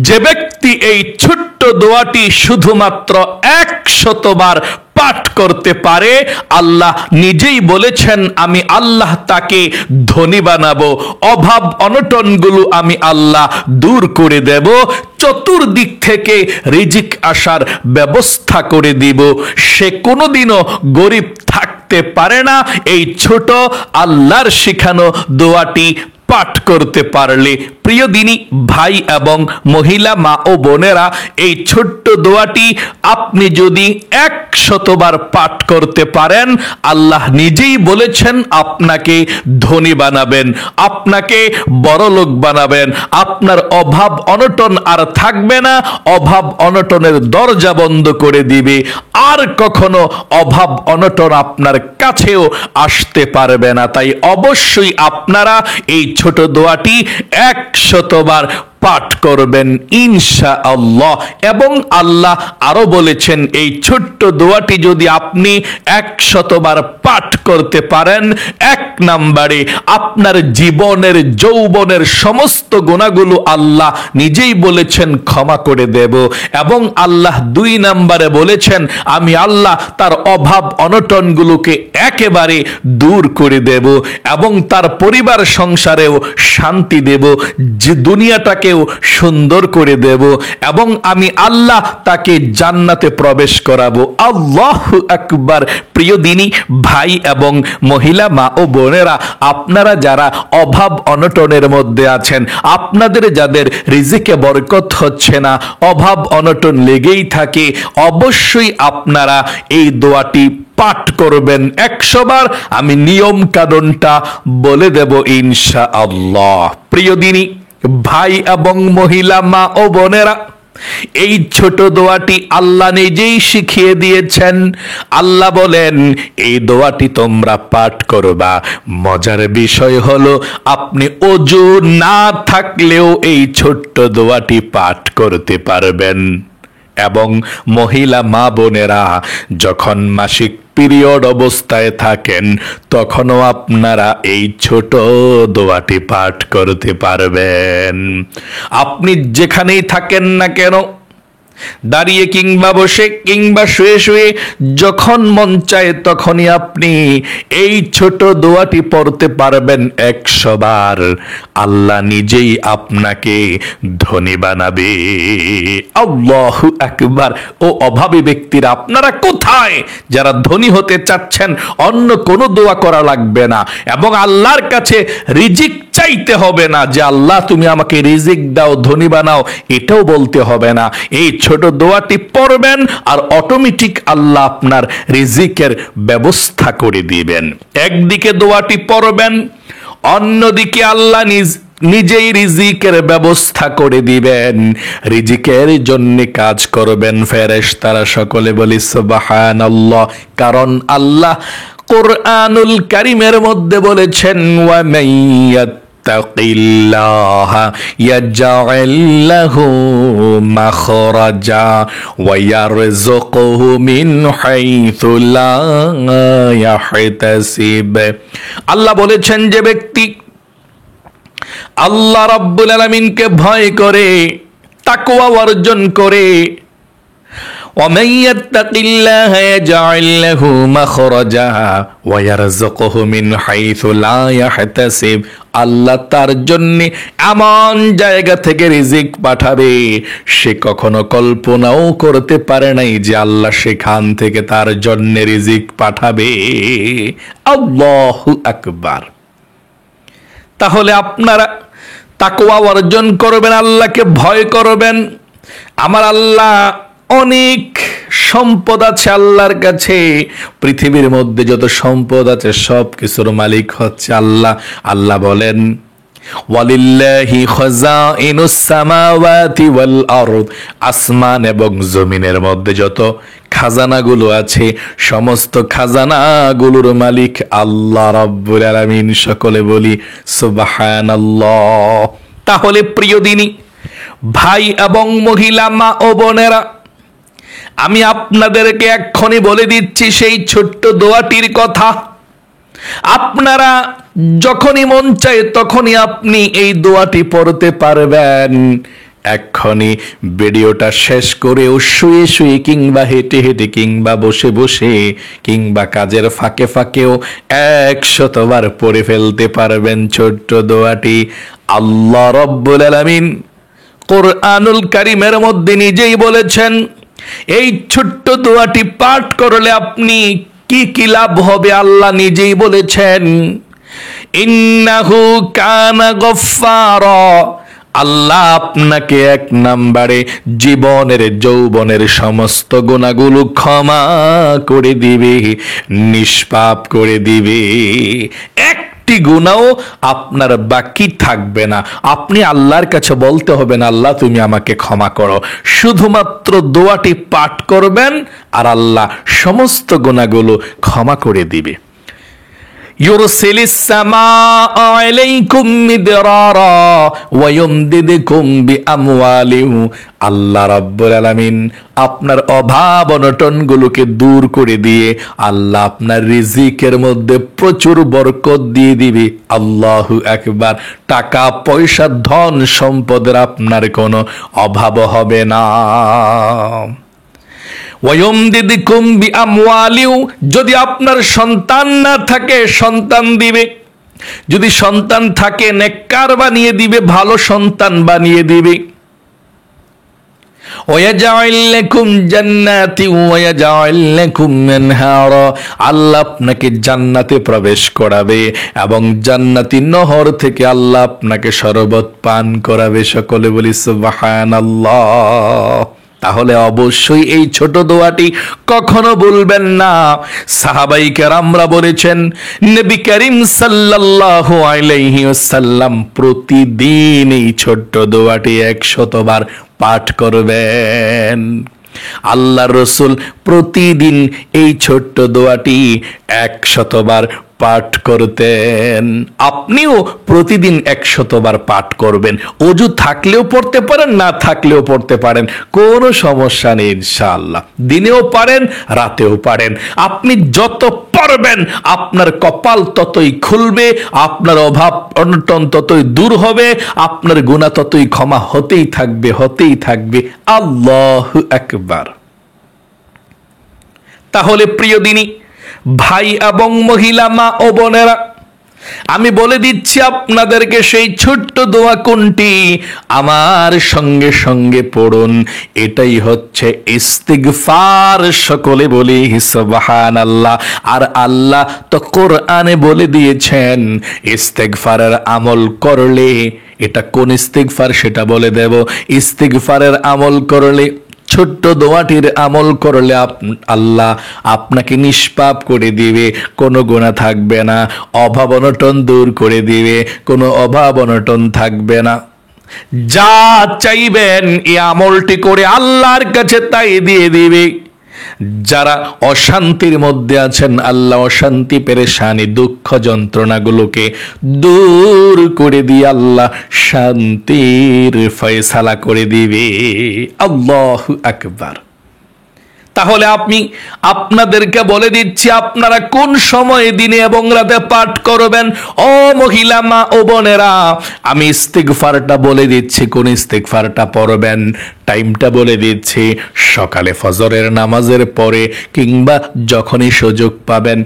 যে ব্যক্তি এই ছোট্ট দোয়াটি শুধুমাত্র 100 বার পাঠ করতে পারে, আল্লাহ নিজেই বলেছেন আমি আল্লাহ তাকে ধনী বানাবো, অভাব অনটনগুলো আমি আল্লাহ দূর করে দেব, চতুর্দিক থেকে রিজিক আসার ব্যবস্থা করে দিব, সে কোনোদিনও গরিব থাকতে পারে না এই ছোট আল্লাহর শিখানো দোয়াটি পাঠ করতে পারলে। প্রিয় দিনী ভাই এবং মহিলা মা ও বোনেরা, এই ছোট্ট দোয়াটি আপনি যদি 100 বার পাঠ করতে পারেন, আল্লাহ নিজেই বলেছেন আপনাকে ধনী বানাবেন, আপনাকে বড়লোক বানাবেন, আপনার অভাব অনটন আর থাকবে না, অভাব অনটনের দরজা বন্ধ করে দিবে, আর কখনো অভাব অনটন আপনার কাছেও আসতে পারবে না। তাই অবশ্যই আপনারা এই ছোট দোয়াটি 100 বার পাঠ করবেন ইনশাআল্লাহ। এবং আল্লাহ আরো বলেছেন এই ছোট্ট দোয়াটি যদি আপনি 100 বার পাঠ করতে পারেন, 1 নম্বরে আপনার জীবনের যৌবনের সমস্ত গুনাহগুলো আল্লাহ নিজেই বলেছেন ক্ষমা করে দেব, এবং আল্লাহ 2 নম্বরে বলেছেন আমি আল্লাহ তার অভাব অনটনগুলোকে একেবারে দূর করে দেব, এবং তার পরিবার সংসারেও শান্তি দেব, যে দুনিয়াটাকে সুন্দর করে দেব, এবং আমি আল্লাহ তাকে জান্নাতে প্রবেশ করাবো। আল্লাহু আকবার। প্রিয় দিনী ভাই এবং মহিলা মা ও বোনেরা, আপনারা যারা অভাব অনটনের মধ্যে আছেন, আপনাদের যাদের রিজিকে বরকত হচ্ছে না, অভাব অনটন লেগেই থাকে, অবশ্যই আপনারা এই দোয়াটি পাঠ করবেন 100 বার। আমি নিয়ম কানুনটা বলে দেব ইনশাআল্লাহ। প্রিয় দিনী ভাই এবং মহিলা মা ও বোনেরা, এই ছোট দোয়াটি আল্লাহ নিজেই শিখিয়ে দিয়েছেন। আল্লাহ বলেন এই দোয়াটি তোমরা পাঠ করবা। মজার বিষয় হলো আপনি ওযু না থাকলেও এই ছোট্ট দোয়াটি পাঠ করতে পারবেন। এবং মহিলা মা বোনেরা যখন মাসিক পিরিয়ড অবস্থায় থাকেন, তখনও আপনারা এই ছোট দোয়াটি পাঠ করতে পারবেন। আপনি যেখানেই থাকেন না কেন, দাঁড়িয়ে কিংবা বসে কিংবা শুয়ে শুয়ে, যখন মন চায় তখনই আপনি এই ছোট দোয়াটি পড়তে পারবেন 100 বার। আল্লাহ নিজেই আপনাকে ধনী বানাবে। আল্লাহু আকবার। ও অভাবী ব্যক্তিরা, আপনারা কোথায় যারা ধনী হতে চাচ্ছেন? অন্য কোনো দোয়া করা লাগবে না, এবং আল্লাহর কাছে রিজিক চাইতে হবে না যে আল্লাহ তুমি আমাকে রিজিক দাও, ধনী বানাও, এটাও বলতে হবে না। এই ছোট দোয়াটি পড়বেন আর অটোমেটিক আল্লাহ আপনার রিজিকের ব্যবস্থা করে দিবেন। একদিকে দোয়াটি পড়বেন, অন্যদিকে আল্লাহ নিজেই রিজিকের ব্যবস্থা করে দিবেন। রিজিকের জন্য কাজ করবেন ফেরেশতারা। সকলে বলি সুবহানাল্লাহ। কারণ আল্লাহ কোরআনুল কারীমের মধ্যে বলেছেন ওয়া মাইয়াত্তাকিল্লাহা ইয়াজআল লাহু মাখরাজা ওয়া ইয়ারযুকহু মিন হাইথু লা ইয়াহতাসিব। আল্লাহ বলেছেন যে ব্যক্তি আল্লাহ রাব্বুল আলামিনকে ভয় করে, তাকওয়া অর্জন করে, ومن يتق الله يجعل له مخرجا ويرزقه من حيث لا يحتسب। আল্লাহ তার জন্য এমন জায়গা থেকে রিজিক পাঠাবে সে কখনো কল্পনাও করতে পারে নাই যে আল্লাহ সেখান থেকে তার জন্য রিজিক পাঠাবে। আল্লাহু আকবার। তাহলে আপনারা তাকওয়া অর্জন করবেন, আল্লাহকে ভয় করবেন। আমার আল্লাহ অনেক সম্পদ আছে আল্লাহর কাছে। পৃথিবীর মধ্যে যত সম্পদ আছে সব কিছুর মালিক হচ্ছে আল্লাহ। আল্লাহ বলেন ওয়ালিল্লাহি খাযাইনুস সামাওয়াতি ওয়াল আরদ। আসমান এবং জমিনের মধ্যে যত খাজানাগুলো আছে সমস্ত খাজানাগুলোর মালিক আল্লাহ রাব্বুল আলামিন। সকলে বলি সুবহানাল্লাহ। তাহলে প্রিয় দিনী ভাই এবং মহিলা মা ও বোনেরা, আমি আপনাদেরকে এক্ষুনি বলে দিচ্ছি সেই ছোট্ট দোয়াটির কথা। আপনারা যখনই মন চায় তখনই আপনি এই দোয়াটি পড়তে পারবেন। এক্ষুনি ভিডিওটা শেষ করেও শুয়ে শুয়ে কিংবা হেঁটে হেঁটে কিংবা বসে বসে কিংবা কাজের ফাঁকে ফাঁকেও 100 বার পড়ে ফেলতে পারবেন ছোট্ট দোয়াটি। আল্লাহ রব্বুল আলামিন কোরআনুল কারীমের মধ্যে নিজেই বলেছেন, এই ছোট্ট দোয়াটি পাঠ করলে আপনি কি কি লাভ হবে আল্লাহ নিজেই বলেছেন, ইন্নাহু কানা গফফারা, আল্লাহ আপনাকে 1 নম্বরে জীবনের যৌবনের সমস্ত গুনাহগুলো ক্ষমা করে দিবে, নিষ্পাপ করে দিবে। একটি গুনাহও আপনার বাকি থাকবে না। আপনি আল্লাহর কাছে বলতে হবে না আল্লাহ তুমি আমাকে ক্ষমা করো, শুধুমাত্র দোয়াটি পাঠ করবেন আর আল্লাহ সমস্ত গুনাহগুলো ক্ষমা করে দিবে। ইউরসিলিস সামাআ আলাইকুম মিদরারা ওয়া ইউমদিদকুম বিআমওয়ালিন, আল্লাহ রাব্বুল আলামিন আপনার অভাব অনটনগুলোকে দূর করে দিয়ে আল্লাহ আপনার রিজিকের মধ্যে প্রচুর বরকত দিয়ে দিবে। আল্লাহু আকবার। টাকা পয়সা ধন সম্পদের আপনার কোনো অভাব হবে না। ওয়ায়ুমদিদকুম বিআমওয়ালিউ, যদি আপনার সন্তান না থাকে সন্তান দিবে, যদি সন্তান থাকে নেককার বানিয়ে দিবে, ভালো সন্তান বানিয়ে দিবে। ওয়ায়াজআল লাকুম জান্নাতি ওয়ায়াজআল লাকুম আনহারা, আল্লাহ আপনাকে জান্নাতে প্রবেশ করাবে এবং জান্নাতি নহর থেকে আল্লাহ আপনাকে শরবত পান করাবে। সকলে বলি সুবহানাল্লাহ। তাহলে অবশ্যই এই ছোট দোয়াটি কখনো ভুলবেন না। সাহাবায়ে কেরামরা বলেছেন, নবী করিম সাল্লাল্লাহু আলাইহি ওয়াসাল্লাম প্রতিদিন এই ছোট্ট দোয়াটি 100 বার পাঠ করবেন। আল্লাহর রাসূল প্রতিদিন এই ছোট্ট দোয়াটি 100 বার পাঠ করতেন। আপনিও প্রতিদিন 100 বার পাঠ করবেন। ওযু থাকলেও পড়তে পারেন, না থাকলেও পড়তে পারেন, কোনো সমস্যা নেই ইনশাআল্লাহ। দিনেও পারেন, রাতেও পারেন। আপনি যত পড়বেন আপনার কপাল ততই খুলবে, আপনার অভাব অনটন ততই দূর হবে, আপনার গুনাহ ততই ক্ষমা হতেই থাকবে, হতেই থাকবে। আল্লাহু আকবার। তাহলে প্রিয় দিনী ভাই এবং মহিলা মা ও বোনেরা, আমি বলে দিচ্ছি আপনাদেরকে সেই ছোট্ট দোয়া কোনটি, আমার সঙ্গে সঙ্গে পড়ুন। এটাই হচ্ছে ইস্তিগফার। সকলে বলি সুবহানাল্লাহ। আর আল্লাহ তো কোরআনে বলে দিয়েছেন ইস্তিগফারের আমল করলে, এটা কোন ইস্তিগফার সেটা বলে দেব। ইস্তিগফারের আমল করলে, ছোট্ট দোয়াটির আমল করলে আল্লাহ আপনাকে নিষ্পাপ করে দিবে, কোনো গুনাহ থাকবে না, অভাব অনটন দূর করে দিবে, কোনো অভাব অনটন থাকবে না। যা চাইবেন এই আমলটি করে আল্লাহর কাছে তাই দিয়ে দিবে। যারা অশান্তির মধ্যে আছেন আল্লাহ অশান্তি পেরেশানি দুঃখ যন্ত্রণাগুলোকে দূর করে দিয়ে আল্লাহ শান্তির ফয়সালা করে দিবে। আল্লাহু আকবার। তাহলে আপনাদেরকে বলে দিচ্ছি আপনারা কোন সময়ে দিনে এবং রাতে পাঠ করবেন। ও মহিলা মা ও বোনেরা, আমি ইস্তিগফারটা বলে দিচ্ছি, কোন ইস্তিগফারটা পড়বেন, টাইমটা বলে দিচ্ছি। সকালে ফজরের নামাজের পরে কিংবা যখনই সুযোগ পাবেন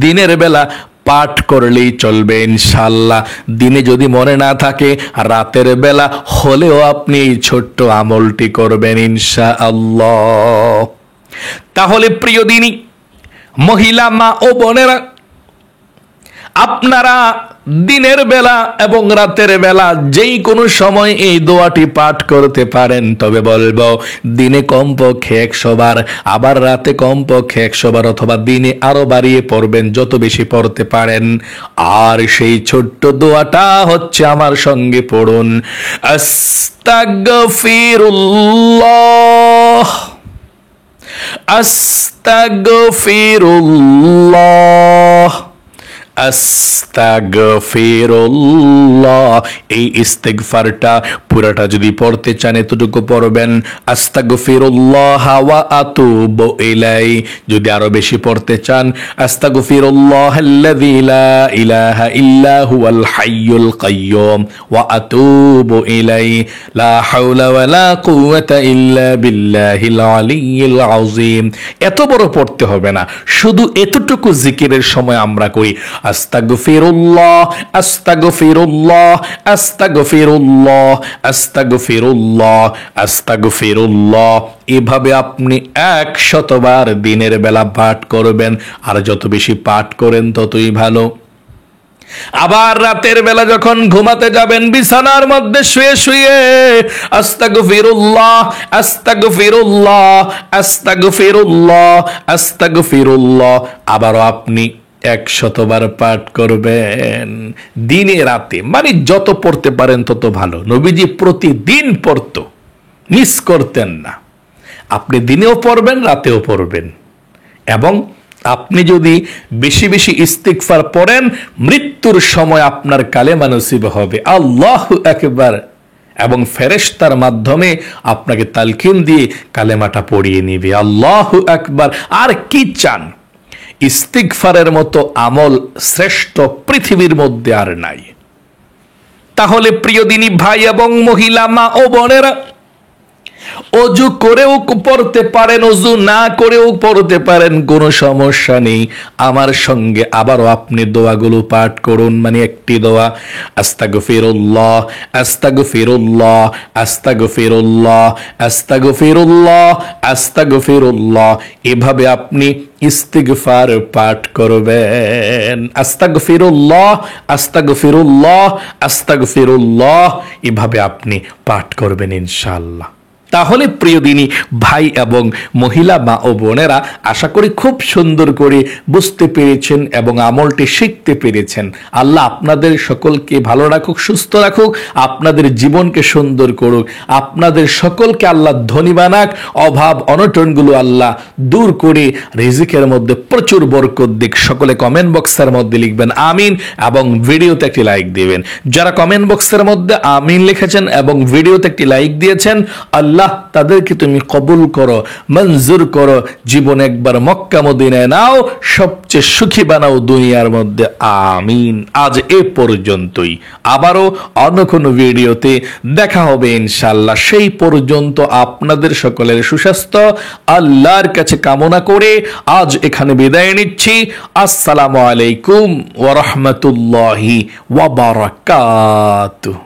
দিনের বেলা পাঠ করলেই চলবে ইনশাআল্লাহ। দিনে যদি মনে না থাকে রাতের বেলা হলেও আপনি এই ছোট্ট আমলটি করবেন ইনশাআল্লাহ। তাহলে প্রিয় দিনী মহিলা মা ও বোনেরা, আপনারা দিনের বেলা এবং রাতের বেলা যেই কোনো সময় এই দোয়াটি পাঠ করতে পারেন। তবে বলবো দিনে কমপক্ষে 100 বার, আবার রাতে কমপক্ষে 100 বার, অথবা দিনে আরো বাড়িয়ে পড়বেন যত বেশি পড়তে পারেন। আর সেই ছোট্ট দোয়াটা হচ্ছে, আমার সঙ্গে পড়ুন, আস্তাগফিরুল্লাহ আস্তাগফিরুল্লাহ আস্তাগফিরুল্লাহ। এই ইস্তিগফারটা পুরাটা যদি পড়তে চান এতটুকু পড়বেন, আস্তাগফিরুল্লাহ ওয়া আতুবু ইলাই। যদি আরো বেশি পড়তে চান, আস্তাগফিরুল্লাহাল্লাযী লা ইলাহা ইল্লা হুয়াল হাইয়ুল কাইয়্যুম ওয়া আতুবু ইলাই, লা হাওলা ওয়ালা কুওয়াতা ইল্লা বিল্লাহিল আলিয়্যিল আযীম। এত বড় পড়তে হবে না, শুধু এতটুকু জিকিরের সময় আমরা করি আস্তাগফিরুল্লাহ আস্তাগফিরুল্লাহ আস্তাগফিরুল্লাহ আস্তাগফিরুল্লাহ আস্তাগফিরুল্লাহ। এভাবে আপনি 100 বার দিনের বেলা পাঠ করবেন, আর যত বেশি পাঠ করেন ততই ভালো। আবার রাতের বেলা যখন ঘুমাতে যাবেন, বিছানার মধ্যে শুয়ে শুয়ে আস্তাগফিরুল্লাহ আস্তাগফিরুল্লাহ আস্তাগফিরুল্লাহ আস্তাগফিরুল্লাহ আবারও আপনি 100 বার পাঠ করবেন দিনে রাতে, মানে যত পড়তে পারেন তত ভালো। নবীজি প্রতিদিন পড়তো, মিস করতেন না। আপনি দিনেও পড়বেন, রাতেও পড়বেন। এবং আপনি যদি বেশি বেশি ইস্তিগফার পড়েন, মৃত্যুর সময় আপনার কালেমা নসিব হবে, আল্লাহু আকবার। এবং ফেরেশতার মাধ্যমে আপনাকে তালকিন দিয়ে কালেমাটা পড়িয়ে নিবে, আল্লাহু আকবার। আর কি চান? ইস্তিগফারের মতো আমল শ্রেষ্ঠ পৃথিবীর মধ্যে আর নাই। তাহলে প্রিয় দিনী ভাই এবং মহিলা, মা ও বোনেরা, অজু করেও পড়তে পারেন, অজু না করেও পড়তে পারেন, কোনো সমস্যা নেই। আমার সঙ্গে আবারও আপনি দোয়াগুলো পাঠ করুন, মানে একটি দোয়া, আস্তাগফিরুল্লাহ আস্তাগফিরুল্লাহ আস্তাগফিরুল্লাহ আস্তাগফিরুল্লাহ আস্তাগফিরুল্লাহ। এভাবে আপনি ইস্তিগফার পাঠ করবেন, আস্তাগফিরুল্লাহ আস্তাগফিরুল্লাহ আস্তাগফিরুল্লাহ। এভাবে আপনি পাঠ করবেন ইনশাআল্লাহ। তাহলে প্রিয় দিনী ভাই এবং মহিলা, মা ও বোনেরা, আশা করি খুব সুন্দর করে বুঝতে পেরেছেন এবং আমলটি শিখতে পেরেছেন। আল্লাহ আপনাদের সকলকে ভালো রাখুক, সুস্থ রাখুক, আপনাদের জীবনকে সুন্দর করুক, আপনাদের সকলকে আল্লাহ ধনী বানাক, অভাব অনটনগুলো আল্লাহ দূর করে রিজিকের মধ্যে প্রচুর বরকত দিক। সকলে কমেন্ট বক্সের মধ্যে লিখবেন আমিন এবং ভিডিওতে একটি লাইক দিবেন। যারা কমেন্ট বক্সের মধ্যে আমিন লিখেছেন এবং ভিডিওতে একটি লাইক দিয়েছেন, আল্লাহ তাদেরকে তুমি কবুল করো, মঞ্জুর করো, জীবনে একবার মক্কা মদিনায় নাও, সবচেয়ে সুখী বানাও দুনিয়ার মধ্যে, আমিন। আজ এ পর্যন্তই, আবারও অন্য কোনো ভিডিওতে দেখা হবে ইনশাআল্লাহ। সেই পর্যন্ত আপনাদের সকলের সুস্বাস্থ্য আল্লাহর কাছে কামনা করে আজ এখানে বিদায় নিচ্ছি। আসসালামু আলাইকুম ওয়া রাহমাতুল্লাহি ওয়া বারাকাতুহু।